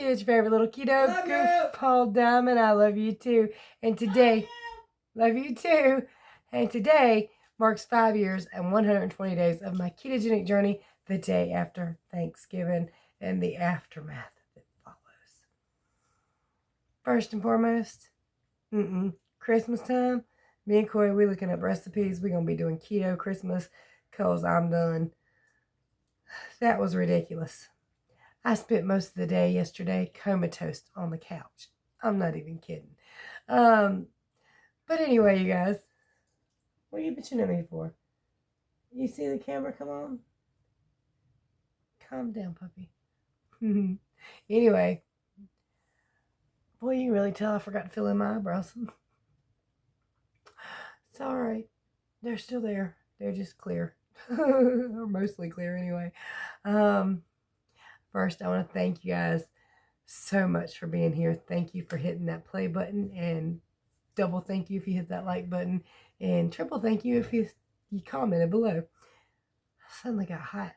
It's your favorite little keto goofball Diamond. I love you too. And today, love you too. And today marks 5 years and 120 days of my ketogenic journey, the day after Thanksgiving and the aftermath that follows. First and foremost, Christmas time. Me and Corey, we're looking up recipes. We're going to be doing keto Christmas because I'm done. That was ridiculous. I spent most of the day yesterday comatose on the couch. I'm not even kidding. But anyway, you guys, what are you bitching at me for? You see the camera come on? Calm down, puppy. Anyway, boy, you can really tell I forgot to fill in my eyebrows. It's all right. They're still there. They're just clear. Or mostly clear anyway. First, I want to thank you guys so much for being here. Thank you for hitting that play button, and double thank you if you hit that like button, and triple thank you if you commented below. I suddenly got hot.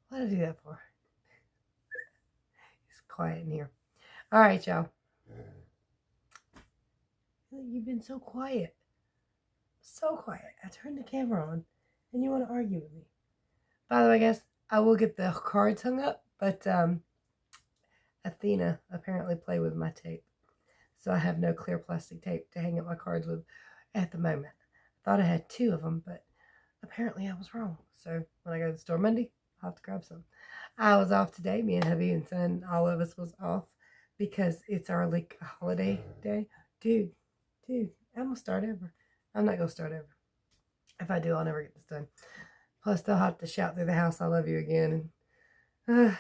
What did I do that for? It's quiet in here. All right, y'all. You've been so quiet. So quiet. I turned the camera on, and you want to argue with me. By the way, guys, I will get the cards hung up, but Athena apparently played with my tape. So I have no clear plastic tape to hang up my cards with at the moment. I thought I had 2 of them, but apparently I was wrong. So when I go to the store Monday, I'll have to grab some. I was off today. Me and hubby and son, all of us was off because it's our like holiday day. Dude, I'm going to start over. I'm not going to start over. If I do, I'll never get this done. Plus, they'll have to shout through the house, I love you again. And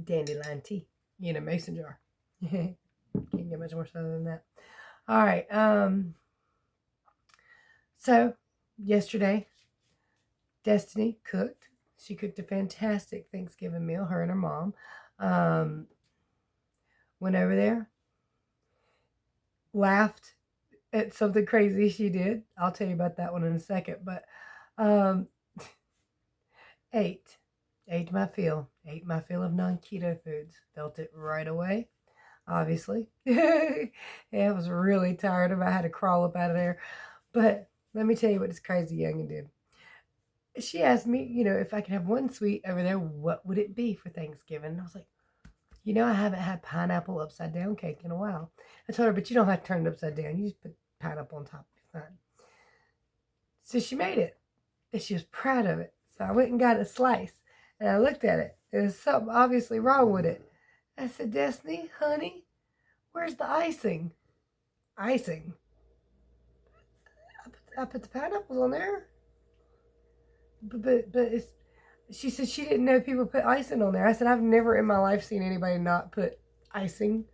dandelion tea in a mason jar. Can't get much more southern than that. All right. So, yesterday, Destiny cooked. She cooked a fantastic Thanksgiving meal, her and her mom. Went over there, laughed at something crazy she did. I'll tell you about that one in a second. But ate my fill of non-keto foods. Felt it right away, obviously. Yeah, I was really tired of it. I had to crawl up out of there. But let me tell you what this crazy youngin' did. She asked me, if I could have one sweet over there, what would it be for Thanksgiving? And I was like, I haven't had pineapple upside down cake in a while. I told her, but you don't have to turn it upside down. You just put pineapple on top. It's fine. So she made it. And she was proud of it. So I went and got a slice. And I looked at it. There was something obviously wrong with it. I said, Destiny, honey, where's the icing? Icing? I put the pineapples on there. But it's... She said she didn't know people put icing on there. I said, I've never in my life seen anybody not put icing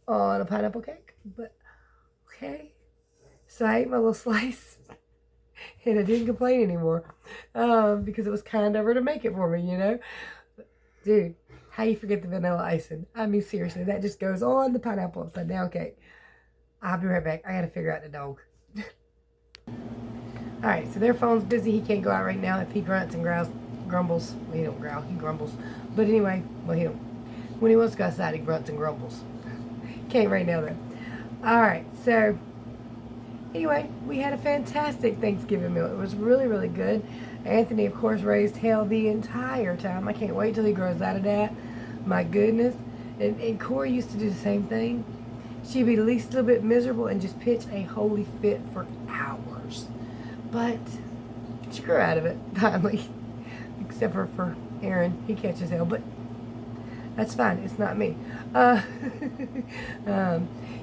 on a pineapple cake. But, okay. So I ate my little slice. And I didn't complain anymore. Because it was kind of her to make it for me, But, dude, how you forget the vanilla icing? I mean, seriously, that just goes on the pineapple upside down cake. I'll be right back. I got to figure out the dog. All right, so their phone's busy. He can't go out right now. If he grunts and grumbles. Well, he don't growl, he grumbles. But anyway, well, he don't. When he wants to go outside, he grunts and grumbles. Can't right now, though. All right, so anyway, we had a fantastic Thanksgiving meal. It was really, really good. Anthony, of course, raised hell the entire time. I can't wait till he grows out of that. My goodness. And Corey used to do the same thing. She'd be at least a little bit miserable and just pitch a holy fit for hours. But she grew out of it, finally. Except for Aaron. He catches hell, but that's fine. It's not me.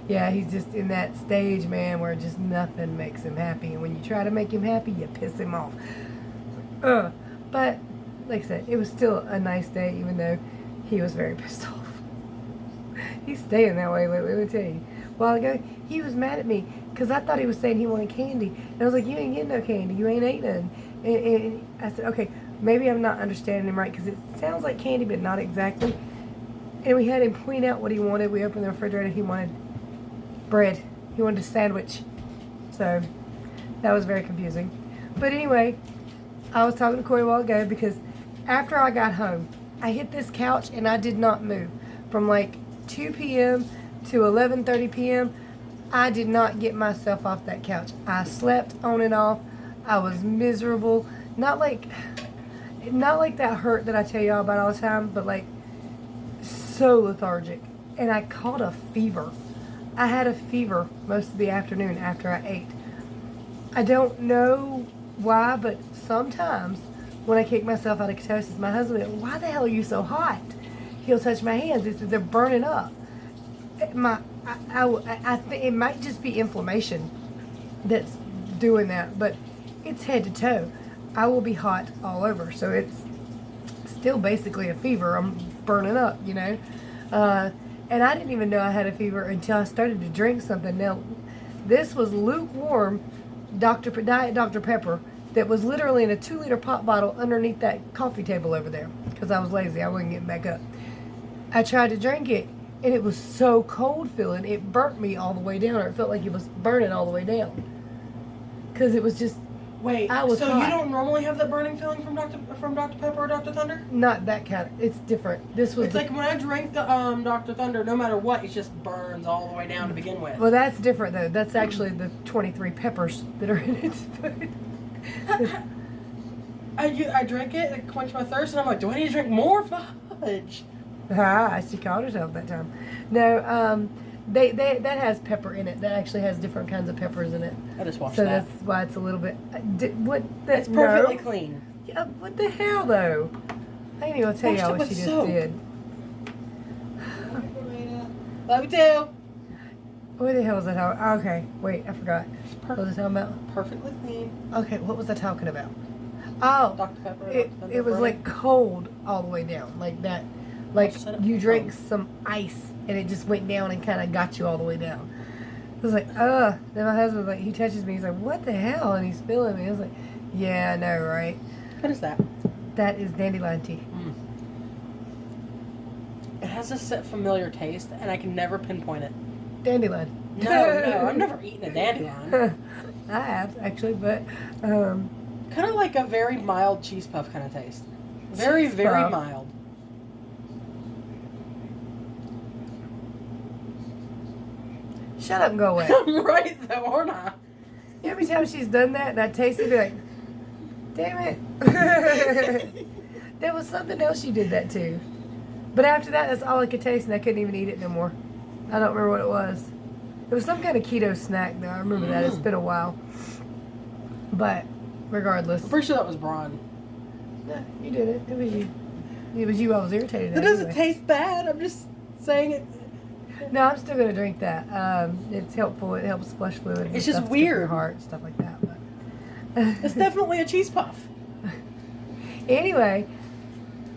Yeah, he's just in that stage, man, where just nothing makes him happy. And when you try to make him happy, you piss him off. But, like I said, it was still a nice day, even though he was very pissed off. He's staying that way lately, let me tell you. A while ago, he was mad at me because I thought he was saying he wanted candy. And I was like, you ain't getting no candy. You ain't ate none. And I said, okay, maybe I'm not understanding him right because it sounds like candy, but not exactly. And we had him point out what he wanted. We opened the refrigerator. He wanted bread. He wanted a sandwich. So that was very confusing. But anyway, I was talking to Corey a while ago because After I got home, I hit this couch and I did not move. From like 2 p.m. to 11:30 p.m., I did not get myself off that couch. I slept on and off. I was miserable. Not like that hurt that I tell y'all about all the time, but like so lethargic. And I caught a fever. I had a fever most of the afternoon after I ate. I don't know why, but sometimes when I kick myself out of ketosis, my husband goes, "Why the hell are you so hot?" He'll touch my hands. He says, "They're burning up." I think it might just be inflammation that's doing that, but it's head to toe. I will be hot all over, so it's still basically a fever. I'm burning up, you know. And I didn't even know I had a fever until I started to drink something. Now, this was lukewarm Diet Dr. Pepper that was literally in a 2-liter pop bottle underneath that coffee table over there because I was lazy. I wasn't getting back up. I tried to drink it, and it was so cold feeling. It burnt me all the way down, or it felt like it was burning all the way down because it was just. Wait, I was so hot. You don't normally have that burning feeling from Dr. Pepper or Dr. Thunder? Not that kind of. It's different. This was. It's like when I drink the Dr. Thunder, no matter what, it just burns all the way down to begin with. Well, that's different though. That's actually the 23 peppers that are in it. I drank it, it quenched my thirst, and I'm like, do I need to drink more? Fudge. She called herself that time. No, that has pepper in it. That actually has different kinds of peppers in it. I just watched so that. that's why it's a little bit. It's perfectly clean. Yeah, what the hell though? I ain't even tell y'all what she just did. Love you too. What the hell was I talking? Okay, wait, I forgot. What was I talking about? Perfectly clean. Okay, what was I talking about? Oh, Dr. Pepper. It was like cold all the way down, like that. Like you drank some ice and it just went down and kind of got you all the way down. I was like, ugh. Then my husband was like, he touches me. He's like, what the hell? And he's feeling me. I was like, yeah, I know, right? What is that? That is dandelion tea. It has a familiar taste, and I can never pinpoint it. Dandelion. No, I've never eaten a dandelion. I have, actually, but... kind of like a very mild cheese puff kind of taste. Very, very mild. Shut up and go away. I'm right, though, aren't I? Every time she's done that, and I taste it, be like, damn it. There was something else you did that to. But after that, that's all I could taste, and I couldn't even eat it no more. I don't remember what it was. It was some kind of keto snack, though. I remember that. It's been a while. But, regardless. I'm pretty sure that was Braun. No, you did it. It was you. It was you I was irritated It at. doesn't anyway. taste bad. I'm just saying it. No, I'm still going to drink that. It's helpful. It helps flush fluid. It's just stuff, weird. Your heart, stuff like that. But. It's definitely a cheese puff. Anyway,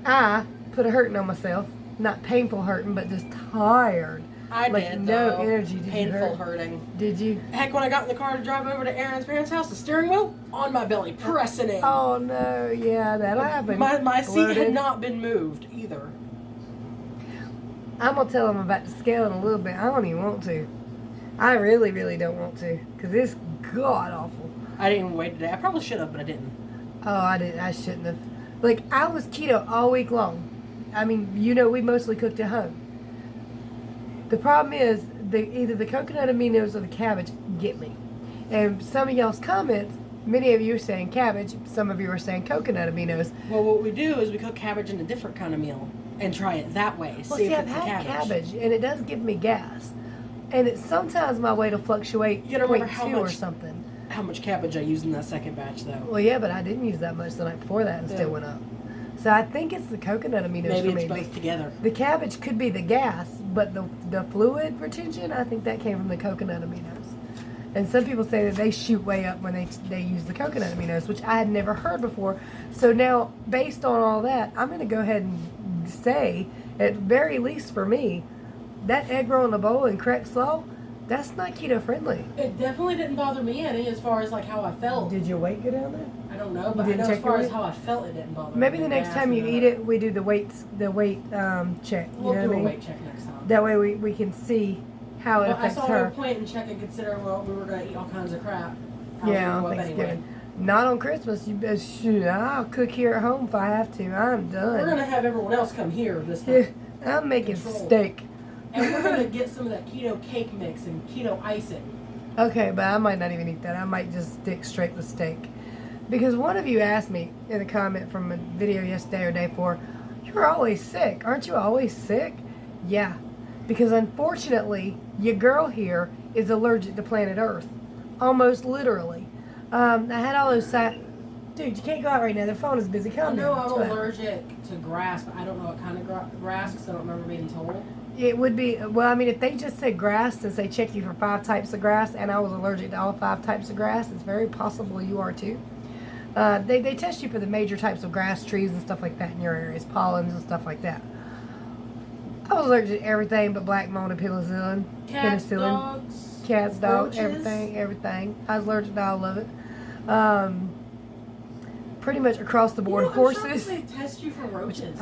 I put a hurting on myself. Not painful hurting, but just tired. I like did, no though. energy. Did Painful you hurt? hurting. Did you? Heck, when I got in the car to drive over to Aaron's parents' house, the steering wheel on my belly, pressing in. Oh no, yeah, that'll happen. My seat had not been moved either. I'm gonna tell them about the scale in a little bit. I don't even want to. I really, really don't want to, cause it's god awful. I didn't even wait today. I probably should have, but I didn't. Oh, I didn't. I shouldn't have. Like I was keto all week long. I mean, you know, we mostly cooked at home. The problem is either the coconut aminos or the cabbage get me. And some of y'all's comments, many of you are saying cabbage, some of you are saying coconut aminos. Well, what we do is we cook cabbage in a different kind of meal and try it that way. Well, see if I've it's the had cabbage. and it does give me gas. And it's sometimes my weight will fluctuate You don't remember 0.2 or something. How much cabbage I used in that second batch, though? Well, yeah, but I didn't use that much the night before that and still went up. So I think it's the coconut aminos Maybe for me. it's both together. The cabbage could be the gas, but the fluid retention, I think that came from the coconut aminos. And some people say that they shoot way up when they use the coconut aminos, which I had never heard before. So now, based on all that, I'm going to go ahead and say, at very least for me, that egg roll in a bowl and cracked slaw, that's not keto friendly. It definitely didn't bother me any as far as like how I felt. Did your weight go down there? I don't know, but I know as far as how I felt, it didn't bother me. Maybe the next time you eat it, we do the weight check. We'll you know do what I a mean? weight check next time. That way we can see how it affects I saw her. her point and check and consider we were going to eat all kinds of crap. Yeah, on Thanksgiving. Not on Christmas. You bet. Shoot, I'll cook here at home if I have to. I'm done. We're gonna have everyone else come here this time. Yeah, I'm making Control. steak. And we're gonna get some of that keto cake mix and keto icing. Okay, but I might not even eat that. I might just stick straight with steak. Because one of you asked me in a comment from a video yesterday or day before, you're always sick. Aren't you always sick? Yeah. Because unfortunately, your girl here is allergic to planet Earth. Almost literally. I had all those Dude, you can't go out right now. The phone is busy. I Calm know down. I'm allergic to grass, but I don't know what kind of grass because I don't remember being told. It would be, well, I mean, if they just said grass, since they check you for 5 types of grass, and I was allergic to all 5 types of grass, it's very possible you are too. They test you for the major types of grass, trees, and stuff like that in your areas, pollens and stuff like that. I was allergic to everything but black mold and penicillin. Cats, dogs, Cats, dogs, roaches. everything. I was allergic to all of it. Pretty much across the board. I'm Horses. shocked they test you for roaches.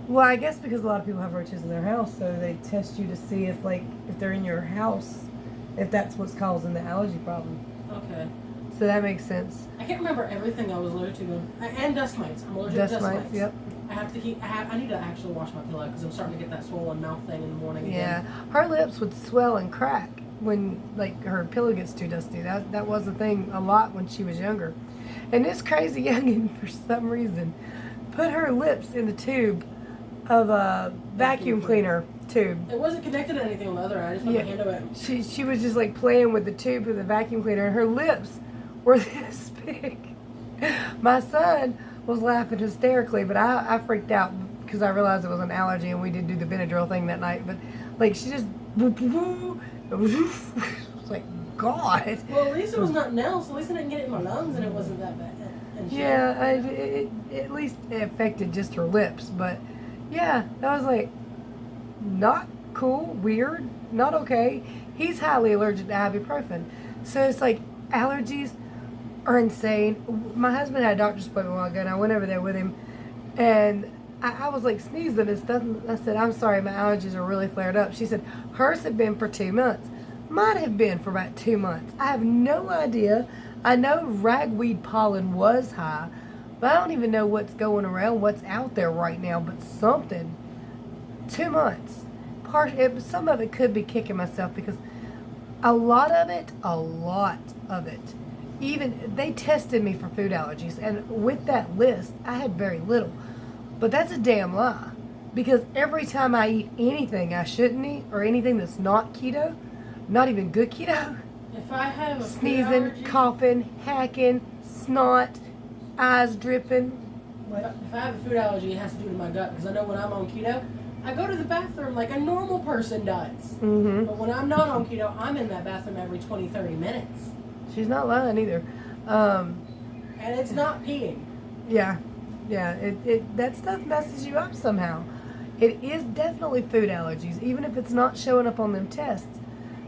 Well, I guess because a lot of people have roaches in their house, so they test you to see if they're in your house, if that's what's causing the allergy problem. Okay. So that makes sense. I can't remember everything I was allergic to, and dust mites. I'm allergic to dust mites. Yep. I need to actually wash my pillow because I'm starting to get that swollen mouth thing in the morning. Yeah, Again. her lips would swell and crack when her pillow gets too dusty. That was a thing a lot when she was younger. And this crazy youngin, for some reason, put her lips in the tube of a vacuum cleaner tube. It wasn't connected to anything on the other end. I just put my hand over it. She was just like playing with the tube of the vacuum cleaner, and her lips were this big. My son was laughing hysterically, but I freaked out because I realized it was an allergy, and we did do the Benadryl thing that night. But like she just, it was like God. Well, at least it was not nails. At least I didn't get it in my lungs, and it wasn't that bad. And Yeah, at least it affected just her lips, but yeah, that was like not cool, weird, not okay. He's highly allergic to ibuprofen, so it's like allergies are insane. My husband had a doctor's appointment a while ago, and I went over there with him, and I was like sneezing and stuff. And I said, "I'm sorry, my allergies are really flared up." She said, "Hers have been for 2 months. Mine have been for about 2 months. I have no idea. I know ragweed pollen was high, but I don't even know what's going around, what's out there right now, but something. 2 months. Some of it could be kicking myself because a lot of it, even they tested me for food allergies, and with that list, I had very little. But that's a damn lie, because every time I eat anything I shouldn't eat, or anything that's not keto, not even good keto, if I have a sneezing, food allergy, coughing, hacking, snot, eyes dripping. if I have a food allergy, it has to do with my gut because I know when I'm on keto, I go to the bathroom like a normal person does. Mm-hmm. But when I'm not on keto, I'm in that bathroom every 20, 30 minutes. She's not lying either. And it's not peeing. Yeah. That stuff messes you up somehow. It is definitely food allergies, even if it's not showing up on them tests.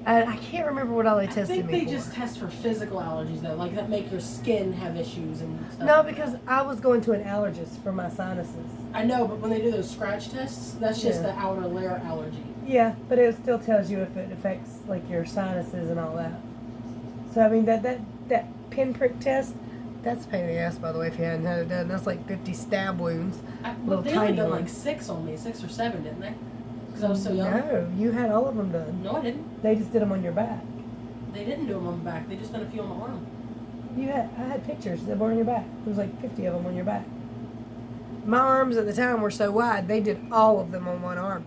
And I can't remember what all they tested me for. I think they just test for physical allergies though, like that make your skin have issues and stuff. No, like because that. I was going to an allergist for my sinuses. I know, but when they do those scratch tests, that's just Yeah. the outer layer allergy. Yeah, but it still tells you if it affects like your sinuses and all that. So I mean that pinprick test, that's a pain in the ass, by the way, if you hadn't had it done. That's like 50 stab wounds. Well, they only tiny done like ones. 6 on me, 6 or 7, didn't they? Because I was so young. No, you had all of them done. No, I didn't. They just did them on your back. They didn't do them on my back. They just done a few on my arm. I had pictures that were on your back. There was like 50 of them on your back. My arms at the time were so wide, they did all of them on one arm.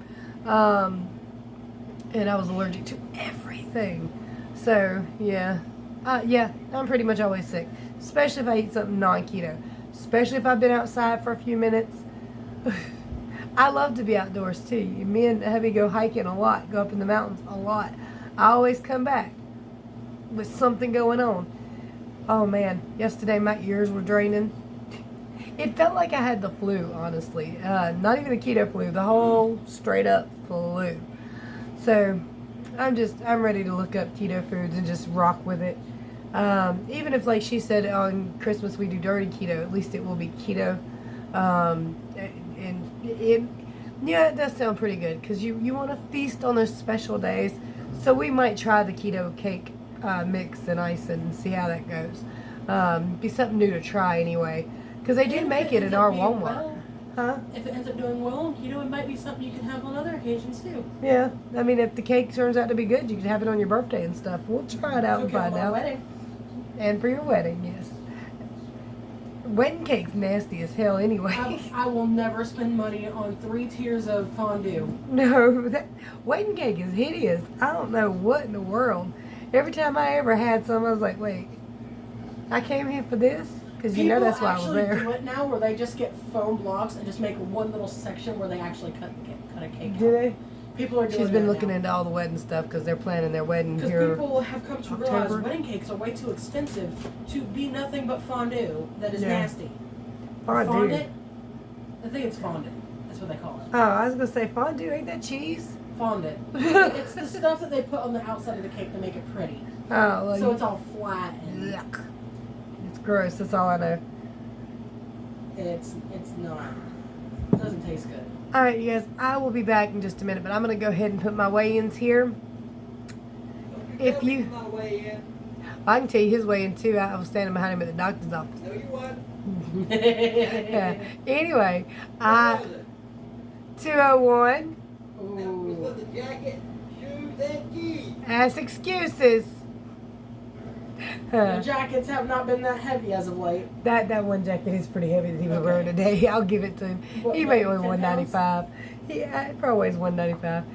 And I was allergic to everything. So, yeah. I'm pretty much always sick. Especially if I eat something non-keto. Especially if I've been outside for a few minutes. I love to be outdoors too. Me and hubby go hiking a lot, go up in the mountains a lot. I always come back with something going on. Oh man, yesterday my ears were draining. It felt like I had the flu, honestly. Not even the keto flu, the whole straight up flu. So I'm ready to look up keto foods and just rock with it. Even if, like she said, on Christmas we do dirty keto, at least it will be keto. And it does sound pretty good because you want to feast on those special days. So we might try the keto cake mix and ice and see how that goes. Be something new to try anyway. Because they do And if make it it in ends up our being Walmart. well, Huh? If it ends up doing well on keto, it might be something you can have on other occasions too. Yeah. I mean, if the cake turns out to be good, you can have it on your birthday and stuff. We'll try it out and Cook it on find my out. wedding. And for your wedding, yes. Wedding cake's nasty as hell anyway. I will never spend money on 3 tiers of fondue. No, wedding cake is hideous. I don't know what in the world. Every time I ever had some, I was like, wait, I came here for this? Because you know that's why I was there. People actually do it now where they just get foam blocks and just make one little section where they actually cut a cake Do out. they? People are doing She's been that looking now. into all the wedding stuff because they're planning their wedding Because here. people have come to realize October. wedding cakes are way too expensive to be nothing but fondue that is Yeah. nasty. Fondue. Fondant? I think it's fondant. That's what they call it. Oh, I was going to say fondue. Ain't that cheese? Fondant. It's the stuff that they put on the outside of the cake to make it pretty. Oh, well, So it's all flat and yuck. It's gross. That's all I know. it's not. It doesn't taste good. All right, you guys. I will be back in just a minute, but I'm going to go ahead and put my weigh-ins here. If you, my way in. I can tell you his weigh-in too. I was standing behind him at the doctor's office. No, you wasn't. Yeah. Anyway, What was it? 201. That was with the jacket, shoes, and keys. Ass excuses. The jackets have not been that heavy as of late. That one jacket is pretty heavy that he was Okay. wearing today. I'll give it to him. What, He weighed like 10 195. Yeah, it probably weighs 195.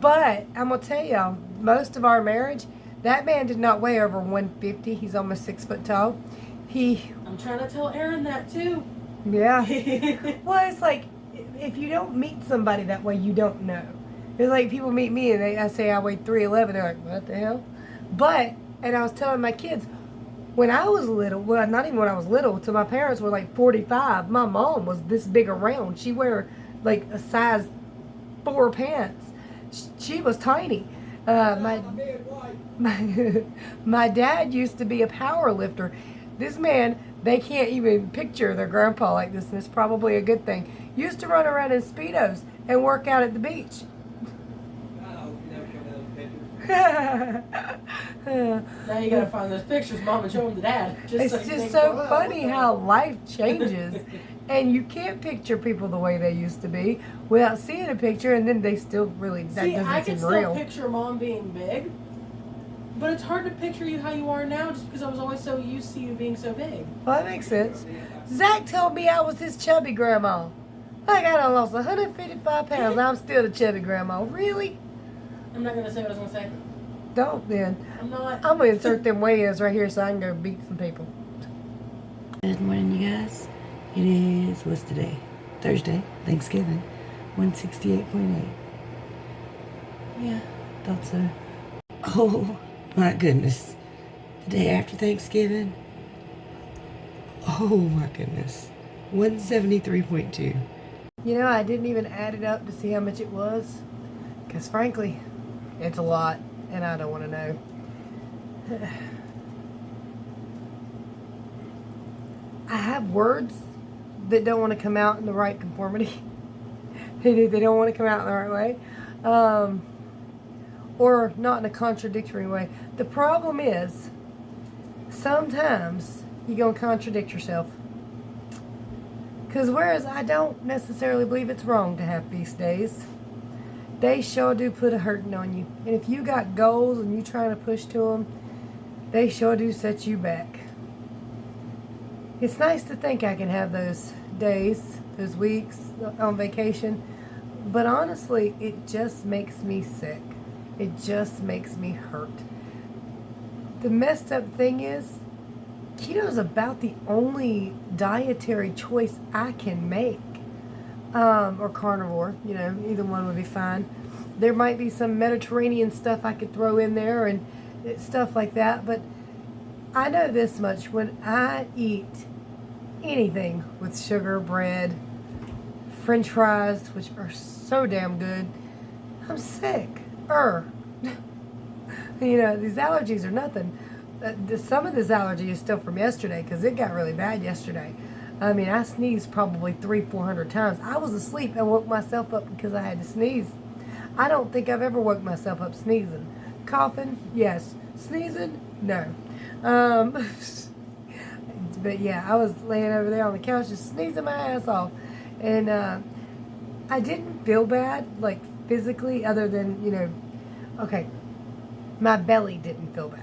But I'm gonna tell y'all, most of our marriage, that man did not weigh over 150. He's almost 6 foot tall. I'm trying to tell Aaron that too. Yeah. Well, it's like if you don't meet somebody that way, you don't know. It's like people meet me and I say I weigh 311. They're like, what the hell? But, and I was telling my kids, when I was little, well, not even when I was little, till my parents were like 45, my mom was this big around. She wear like a size 4 pants. She was tiny. My dad used to be a power lifter. This man, they can't even picture their grandpa like this, and it's probably a good thing. Used to run around in Speedos and work out at the beach. I hope you never show me those pictures. Now you gotta find those pictures, Mom, and show them to Dad. It's so you just think, so "Wow, funny what the how hell?" life changes. And you can't picture people the way they used to be without seeing a picture, and then they still really, that See, I doesn't can seem still real. picture Mom being big, but it's hard to picture you how you are now just because I was always so used to you being so big. Well, that makes sense. Zach told me I was his chubby grandma. Like I done lost 155 pounds. I'm still the chubby grandma. Really? I'm not gonna say what I was gonna say. Don't then. I'm not. I'm gonna insert them weigh-ins right here so I can go beat some people. Good morning, you guys. It is, what's today? Thursday, Thanksgiving. 168.8. Yeah, thought so. Oh, my goodness. The day after Thanksgiving. Oh, my goodness. 173.2. You know, I didn't even add it up to see how much it was. Because, frankly, it's a lot. And I don't want to know. I have words that don't want to come out in the right conformity. They don't want to come out in the right way. Or not in a contradictory way. The problem is, sometimes you're going to contradict yourself. Because whereas I don't necessarily believe it's wrong to have feast days, they sure do put a hurting on you. And if you got goals and you trying to push to them, they sure do set you back. It's nice to think I can have those days, those weeks on vacation, but honestly, it just makes me sick. It just makes me hurt. The messed up thing is, keto is about the only dietary choice I can make. Or carnivore, you know, either one would be fine. There might be some Mediterranean stuff I could throw in there and stuff like that, but I know this much. When I eat anything with sugar, bread, French fries, which are so damn good, I'm sick. You know, these allergies are nothing. Some of this allergy is still from yesterday because it got really bad yesterday. I mean, I sneezed probably 300-400 times. I was asleep and woke myself up because I had to sneeze. I don't think I've ever woke myself up sneezing. Coughing, yes. Sneezing, no. But yeah, I was laying over there on the couch just sneezing my ass off. And I didn't feel bad, like physically, other than, okay, my belly didn't feel bad.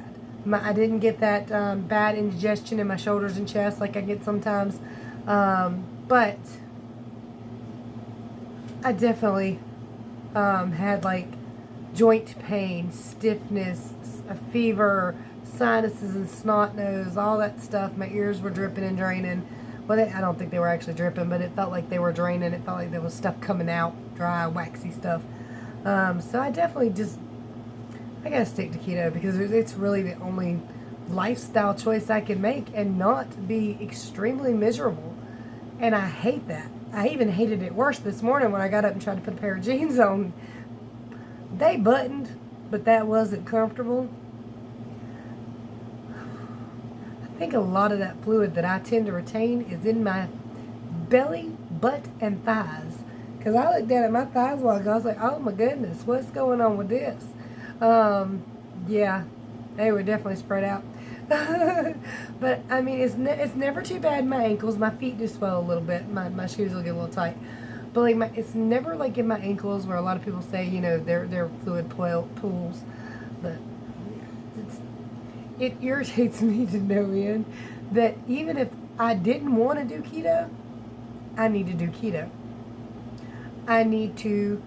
I didn't get that bad indigestion in my shoulders and chest like I get sometimes. But I definitely had like joint pain, stiffness, a fever, sinuses and snot nose, all that stuff. My ears were dripping and draining. Well, I don't think they were actually dripping, but it felt like they were draining. It felt like there was stuff coming out, dry, waxy stuff. So I definitely I gotta stick to keto because it's really the only lifestyle choice I can make and not be extremely miserable. And I hate that. I even hated it worse this morning when I got up and tried to put a pair of jeans on. They buttoned, but that wasn't comfortable. I think a lot of that fluid that I tend to retain is in my belly, butt, and thighs. Because I looked down at my thighs a while ago. I was like, oh my goodness, what's going on with this? Yeah, they were definitely spread out. But I mean, it's never too bad in my ankles. My feet do swell a little bit. My shoes will get a little tight. But like it's never like in my ankles where a lot of people say, they're fluid pools. But it irritates me to no end that even if I didn't want to do keto, I need to do keto. I need to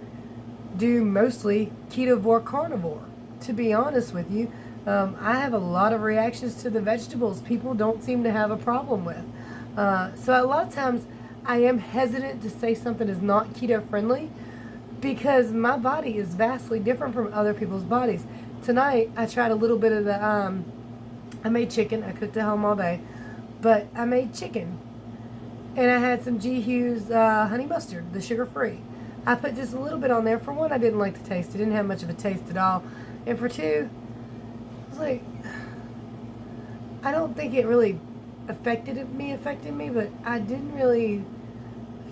do mostly ketovore carnivore. To be honest with you, I have a lot of reactions to the vegetables people don't seem to have a problem with. So a lot of times I am hesitant to say something is not keto friendly because my body is vastly different from other people's bodies. Tonight I tried a little bit of the, I made chicken. I cooked at home all day, but I made chicken. And I had some G. Hughes honey mustard, the sugar-free. I put just a little bit on there. For one, I didn't like the taste. It didn't have much of a taste at all. And for two, I was like, I don't think it really affected me, but I didn't really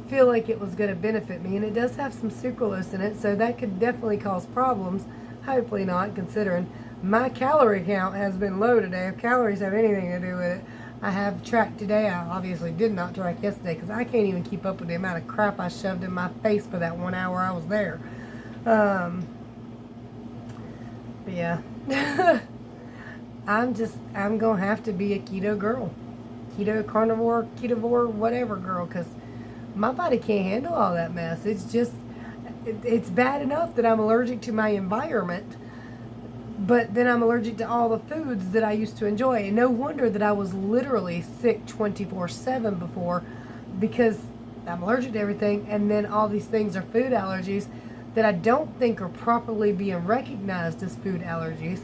feel like it was going to benefit me. And it does have some sucralose in it, so that could definitely cause problems. Hopefully not, considering my calorie count has been low today. If calories have anything to do with it, I have tracked today. I obviously did not track yesterday because I can't even keep up with the amount of crap I shoved in my face for that 1 hour I was there. But yeah. I'm going to have to be a keto girl. Keto, carnivore, ketovore, whatever girl, because my body can't handle all that mess. It's bad enough that I'm allergic to my environment, but then I'm allergic to all the foods that I used to enjoy. And no wonder that I was literally sick 24/7 before, because I'm allergic to everything, and then all these things are food allergies that I don't think are properly being recognized as food allergies.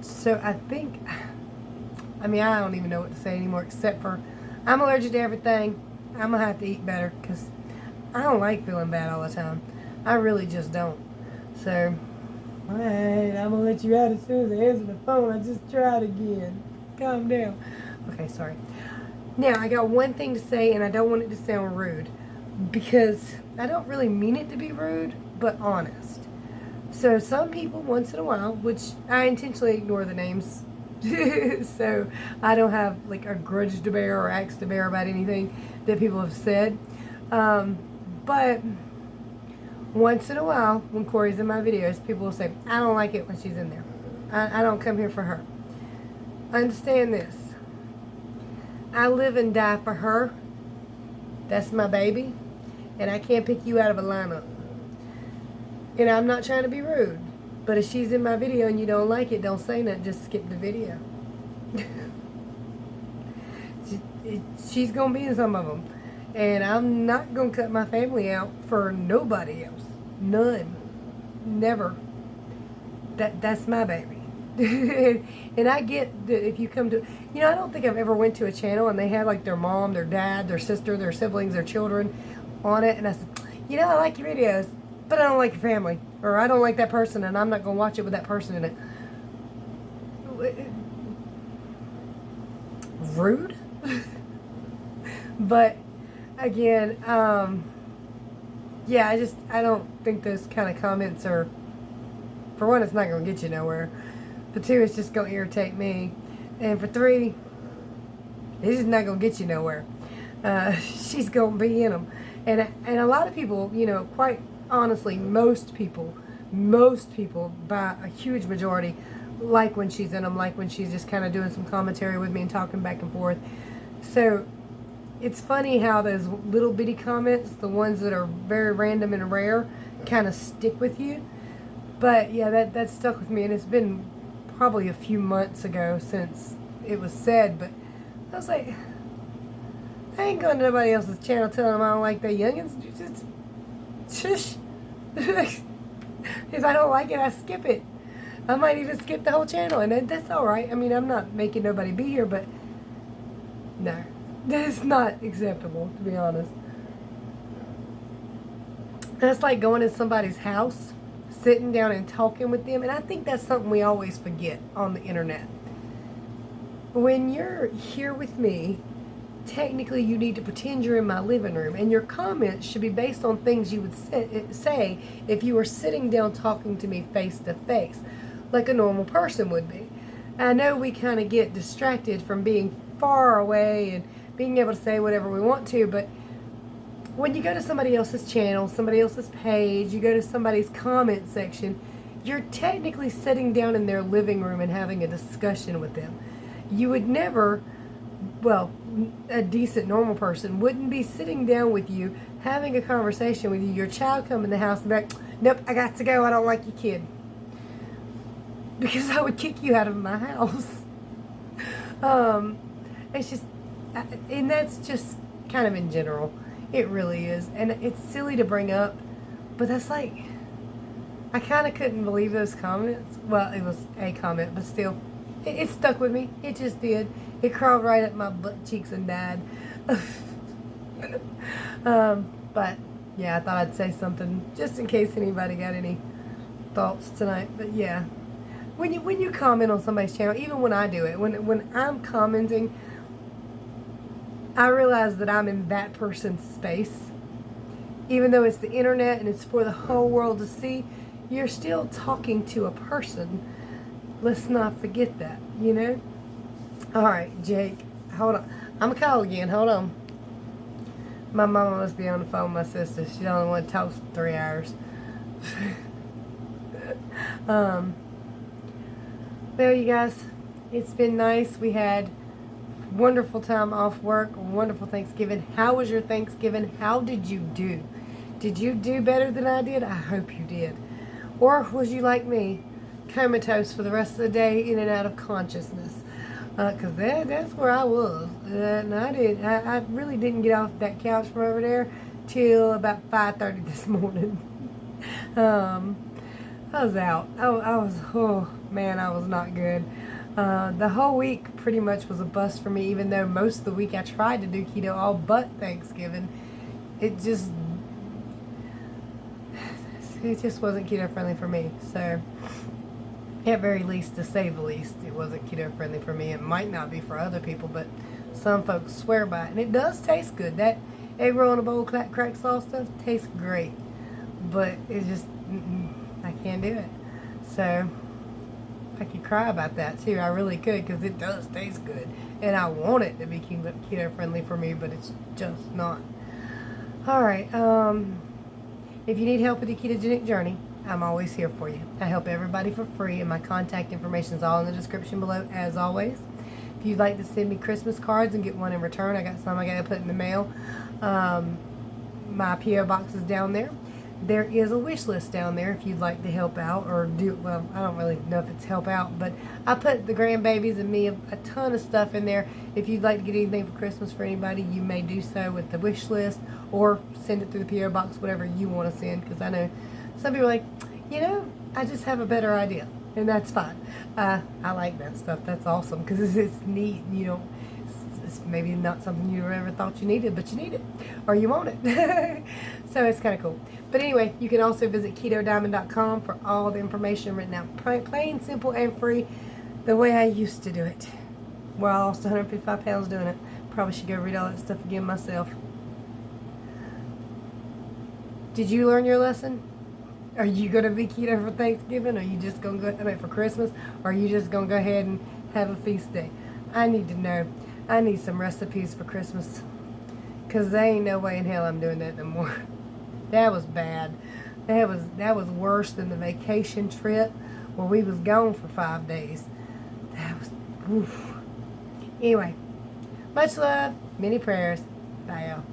So I think, I don't even know what to say anymore except for I'm allergic to everything. I'm going to have to eat better because I don't like feeling bad all the time. I really just don't. So, alright, I'm going to let you out as soon as I answer the phone. I just tried again. Calm down. Okay, sorry. Now, I got one thing to say, and I don't want it to sound rude because I don't really mean it to be rude, but honest. So some people, once in a while, which I intentionally ignore the names, so I don't have like a grudge to bear or axe to bear about anything that people have said. But once in a while, when Corey's in my videos, people will say, I don't like it when she's in there. I don't come here for her. Understand this. I live and die for her. That's my baby. And I can't pick you out of a lineup. And I'm not trying to be rude, but if she's in my video and you don't like it, don't say nothing, just skip the video. She's going to be in some of them. And I'm not going to cut my family out for nobody else. None. Never. That's my baby. And I get that if you come to, I don't think I've ever went to a channel and they had like their mom, their dad, their sister, their siblings, their children on it. And I said, I like your videos, but I don't like your family, or I don't like that person, and I'm not going to watch it with that person in it. Rude. But again, I don't think those kind of comments are, for one, it's not going to get you nowhere. For two, it's just going to irritate me. And for three, It's just not gonna get you nowhere. She's gonna be in them, and a lot of people, you know, quite honestly, most people, by a huge majority, like when she's in them, like when she's just kind of doing some commentary with me and talking back and forth. So it's funny how those little bitty comments, the ones that are very random and rare, kind of stick with you. But yeah, that stuck with me, and it's been probably a few months ago since it was said. But I was like, I ain't going to nobody else's channel telling them I don't like their youngins. Just shush. If I don't like it, I skip it. I might even skip the whole channel, and that's all right. I mean, I'm not making nobody be here, but no, that's not acceptable, to be honest. That's like going to somebody's house, sitting down and talking with them, and I think that's something we always forget on the internet. When you're here with me, technically you need to pretend you're in my living room, and your comments should be based on things you would say if you were sitting down talking to me face to face, like a normal person would be. I know we kind of get distracted from being far away and being able to say whatever we want to, but when you go to somebody else's channel, somebody else's page, you go to somebody's comment section, you're technically sitting down in their living room and having a discussion with them. You would never, well, a decent normal person wouldn't be sitting down with you, having a conversation with you, your child come in the house and be like, nope, I got to go, I don't like your kid. Because I would kick you out of my house. It's just, and that's just kind of in general. It really is. And it's silly to bring up, but that's like, I kind of couldn't believe those comments. Well, it was a comment, but still, it stuck with me. It just did. It crawled right up my butt cheeks and died. But yeah, I thought I'd say something just in case anybody got any thoughts tonight. But yeah, when you comment on somebody's channel, even when I do it, when I'm commenting, I realize that I'm in that person's space. Even though it's the internet and it's for the whole world to see, you're still talking to a person. Let's not forget that, you know? All right, Jake, hold on. I'm going to call again. Hold on. My mama must be on the phone with my sister. She don't want to talk for 3 hours. Well, you guys, it's been nice. We had wonderful time off work, wonderful Thanksgiving. How was your Thanksgiving? How did you do? Did you do better than I did? I hope you did. Or was you like me, comatose for the rest of the day, in and out of consciousness? Because that's where I was. And I really didn't get off that couch from over there till about 5:30 this morning. I was out. Oh man, I was not good. The whole week pretty much was a bust for me, even though most of the week I tried to do keto, all but Thanksgiving. It just wasn't keto friendly for me. So, at very least, to say the least, it wasn't keto friendly for me. It might not be for other people, but some folks swear by it. And it does taste good. That egg roll in a bowl crack sauce stuff tastes great. But it just, I can't do it. So, I could cry about that too. I really could, because it does taste good. And I want it to be keto friendly for me, but it's just not. Alright, if you need help with your ketogenic journey, I'm always here for you. I help everybody for free, and my contact information is all in the description below, as always. If you'd like to send me Christmas cards and get one in return, I got some I got to put in the mail. My P.O. box is down there. There is a wish list down there if you'd like to help out, or do, well, I don't really know if it's help out, but I put the grandbabies and me a ton of stuff in there. If you'd like to get anything for Christmas for anybody, you may do so with the wish list, or send it through the P.O. box, whatever you want to send, because I know some people are like, you know, I just have a better idea, and that's fine. I like that stuff. That's awesome, because it's neat. You don't, it's maybe not something you ever thought you needed, but you need it, or you want it. So it's kind of cool. But anyway, you can also visit KetoDiamond.com for all the information written out plain, simple, and free, the way I used to do it. Well, I lost 155 pounds doing it. Probably should go read all that stuff again myself. Did you learn your lesson? Are you going to be keto for Thanksgiving? Are you just going to go, for Christmas? Or are you just going to go ahead and have a feast day? I need to know. I need some recipes for Christmas. Because there ain't no way in hell I'm doing that no more. That was bad. That was worse than the vacation trip where we was gone for 5 days. That was, oof. Anyway, much love, many prayers. Bye, y'all.